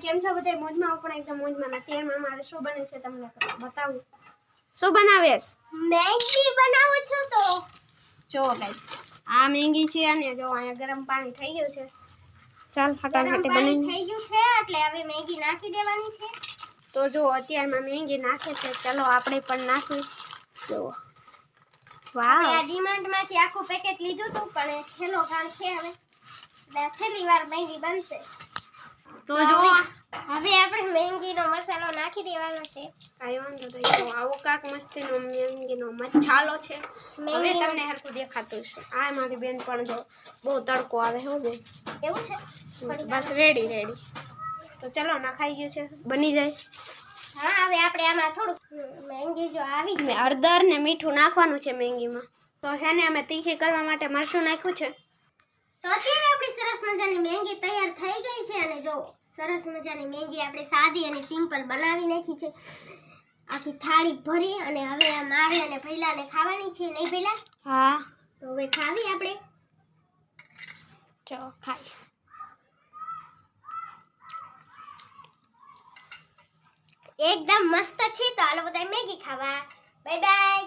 કેમ છો બધા? મોજમાં પણ એકદમ મોજમાં. અત્યારમાં મારે શું બને છે તમને બતાવું. શું બનાવેશ? મેગી બનાવું છું. તો જો ગાઈસ આ મેગી છે અને જો અહીંયા ગરમ પાણી થઈ ગયું છે. ચાલ ફટાફટ બની થઈ ગયું છે એટલે હવે મેગી નાખી દેવાની છે. તો જો અત્યારમાં મેગી નાખે છે. ચલો આપણે પણ નાખી. જો વાહ, આ ડીમાર્ટમાંથી આખું પેકેટ લીધું હતું પણ છેલ્લો ભાગ છે હવે. એટલે છેલ્લી વાર મેગી બનશે. તો જો હવે આપણે મેગીનો મસાલો નાખી દેવાનો છે. કાંઈ વાંધો નહીં. તો આવો કાક મસ્તીનો મેગીનો મસાલો છે. હવે તમને હરખું દેખાતું છે. આ મારી બેન પણ જો બહુ તડકો આવે હો બેન. એવું છે? બસ રેડી. તો ચલો નખાઈ ગયું છે, બની જાય. હા હવે આપણે આમાં થોડું મેગી જો આવી મેં હળદર ને મીઠું નાખવાનું છે મેગીમાં. તો છે ને અમે તીખી કરવા માટે મરચું નાખ્યું છે. તો અત્યારે આપણી સરસ મજાની મેગી તૈયાર થઈ ગઈ છે અને જો સરસ મજાની મેગી આપણે સાદી અને સિમ્પલ બનાવી નાખી છે. આખી થાળી ભરી અને હવે આ મારે અને ભૈલાને ખાવાની છે. નહીં ભૈલા? હા. તો હવે ખાવી આપણે. ચલો ખાઈ. એકદમ મસ્ત છે. તો હાલો બધા મેગી ખાવા. Bye bye.